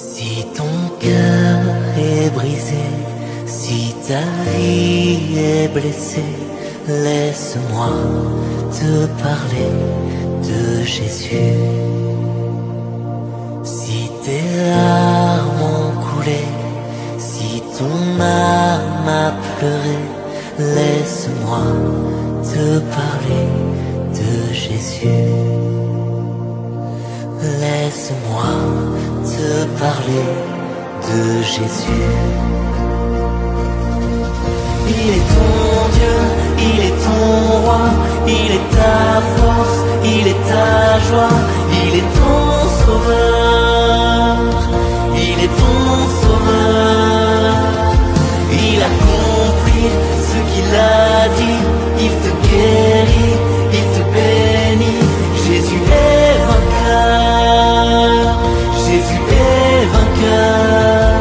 Si ton cœur est brisé, si ta vie est blessée, laisse-moi te parler de Jésus. Si tes larmes ont coulé, si ton âme a pleuré, laisse-moi te parler de Jésus. Laisse-moi te parler de Jésus. Il est ton Dieu, il est ton roi, il est ta force, il est ta joie, il est ton sauveur, il est ton sauveur. Il accomplit ce qu'il a dit, il te guérit, il te bénit. Jésus est vainqueur, Jésus est vainqueur.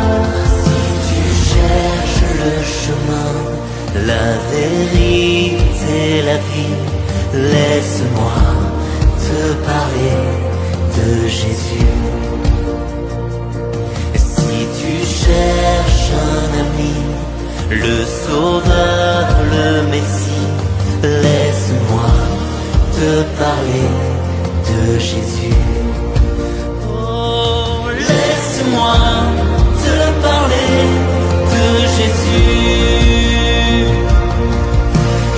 Si tu cherches le chemin, la vérité, la vie, laisse-moi te parler de Jésus. Si tu cherches un ami, le Sauveur, le Messie, laisse-moi te parler de Jésus. Oh, laisse-moi te parler de Jésus.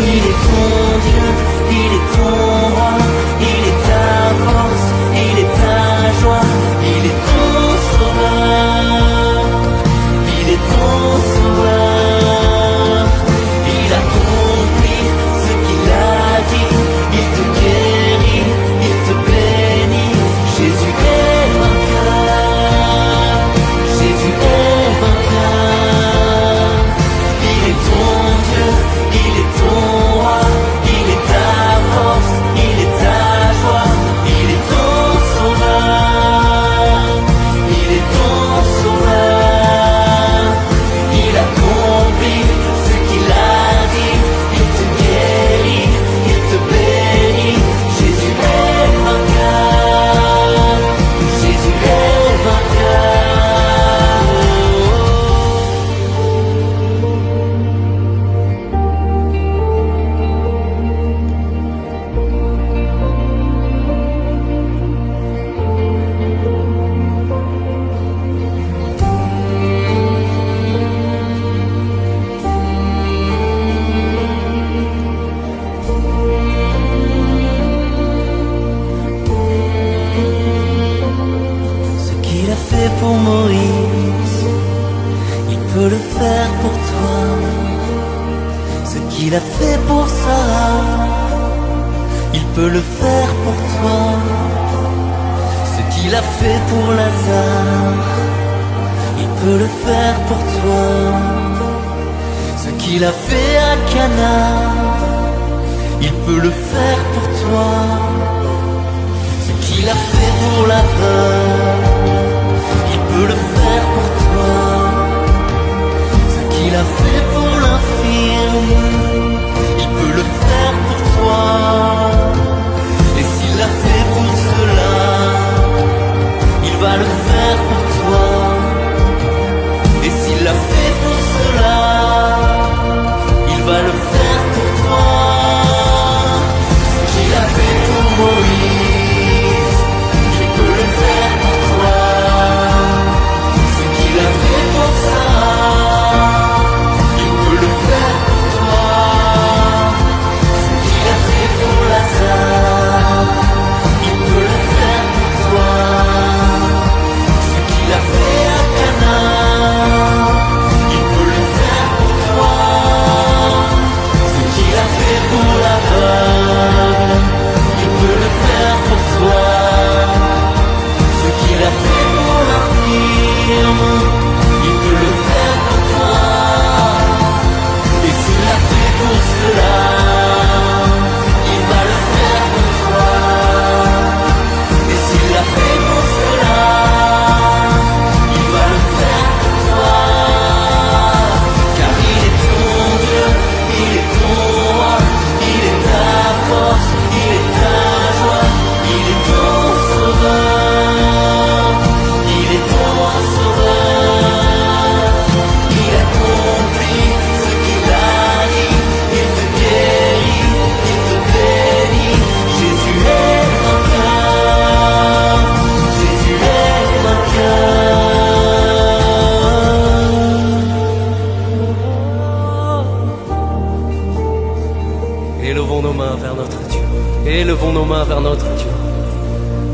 Il est ton Dieu, il est ton roi, il est ta force, il est ta joie, il est ton sauveur, il est ton sauveur. Il accomplit ce qu'il a dit, il te guérit, il te bénit. Jésus est vainqueur, Jésus est vainqueur. Il est ton Dieu, il est ton roi, il est ta force, il est ta joie, il est ton sauveur, il est ton sauveur. Il accomplit ce qu'il a dit, il te guérit, il te bénit. Jésus est vainqueur, Jésus est vainqueur. Ce qu'il a fait pour Moïse, il peut le faire pour toi. Ce qu'il a fait pour Sarah, il peut le faire pour toi. Ce qu'il a fait pour Lazare, il peut le faire pour toi. Ce qu'il a fait à Cana, il peut le faire pour toi. Ce qu'il a fait pour la veuve, il peut le faire pour toi. Ce qu'il a fait pour l'infirme, il peut le faire pour toi. Et s'il l'a fait pour cela, il va le faire pour toi. Et s'il l'a fait pour cela, il va le faire pour toi. Ce qu'il a fait pour Moïse, il peut le faire pour toi.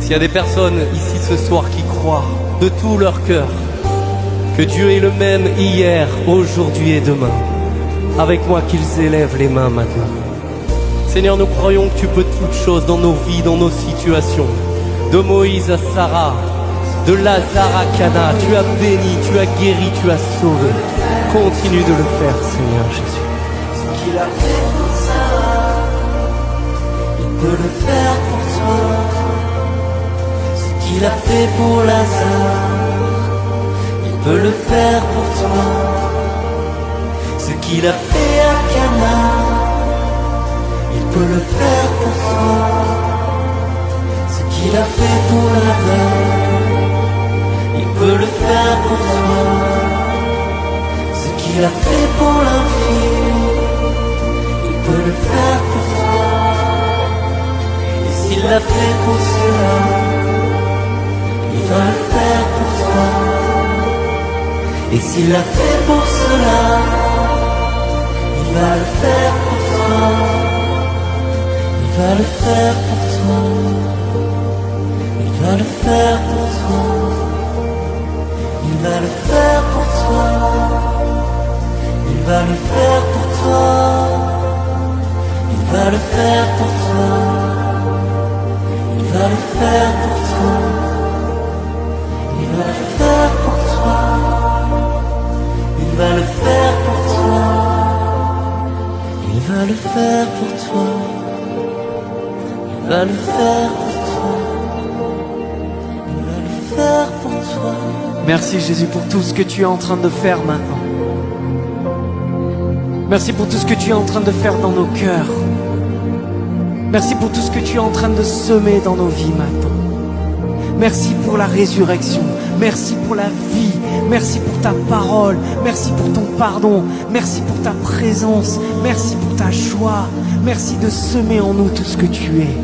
S'il y a des personnes ici ce soir qui croient de tout leur cœur que Dieu est le même hier, aujourd'hui et demain, avec moi qu'ils élèvent les mains maintenant. Seigneur, nous croyons que tu peux toutes choses dans nos vies, dans nos situations. De Moïse à Sarah, de Lazare à Cana, tu as béni, tu as guéri, tu as sauvé. Continue de le faire, Seigneur Jésus. Ce qu'il a fait pour Sarah, il peut le faire pour toi. Ce qu'il a fait pour Lazare, il peut le faire pour toi. Ce qu'il a fait à Cana, il peut le faire pour toi. Ce qu'il a fait pour l'aveugle, il peut le faire pour toi. Ce qu'il a fait pour l'infime, il peut le faire pour toi. Et s'il l'a fait pour cela, il va le faire pour toi. Et s'il l'a fait pour cela, il va le faire pour toi. Il va le faire pour toi. Il va le faire pour toi. Il va le faire pour toi. Il va le faire pour toi. Il va le faire pour toi. Il va le faire pour toi. Il va le faire pour toi. Il va le faire pour toi. Il va le faire pour toi. Il va le faire pour toi. Il va le faire pour toi. Merci Jésus pour tout ce que tu es en train de faire maintenant. Merci pour tout ce que tu es en train de faire dans nos cœurs. Merci pour tout ce que tu es en train de semer dans nos vies maintenant. Merci pour la résurrection. Merci pour la vie. Merci pour ta parole. Merci pour ton pardon. Merci pour ta présence. Merci pour ta joie. Merci de semer en nous tout ce que tu es.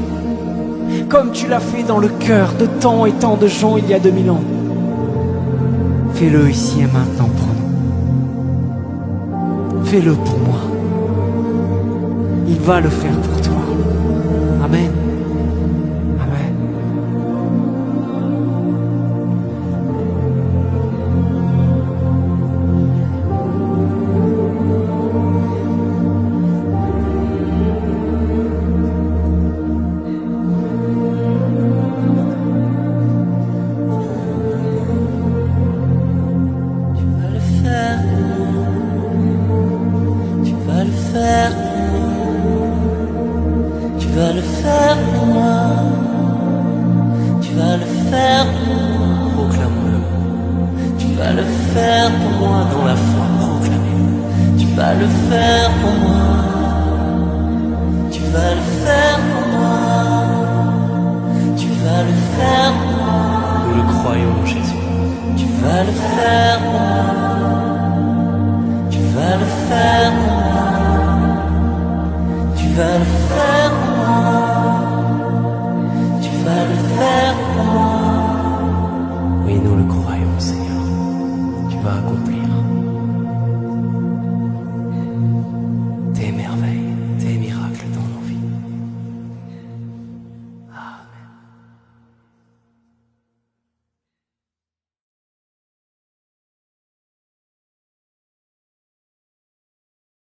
Comme tu l'as fait dans le cœur de tant et tant de gens il y a 2000 ans. Fais-le ici et maintenant pour nous. Fais-le pour moi. Il va le faire pour toi. Amen. Amen. Tu vas le faire pour moi. Tu vas le faire pour moi. Proclame-le. Tu vas le faire pour moi dans la foi. Proclamez-le. Tu vas le faire pour moi. Tu vas le faire pour moi. Tu vas le faire pour moi. Nous le croyons, Jésus. Tu vas le faire pour moi. Tu vas le faire pour moi. Tu vas le faire pour moi. Tu vas le faire pour moi. Oui, nous le croyons, Seigneur. Tu vas accomplir.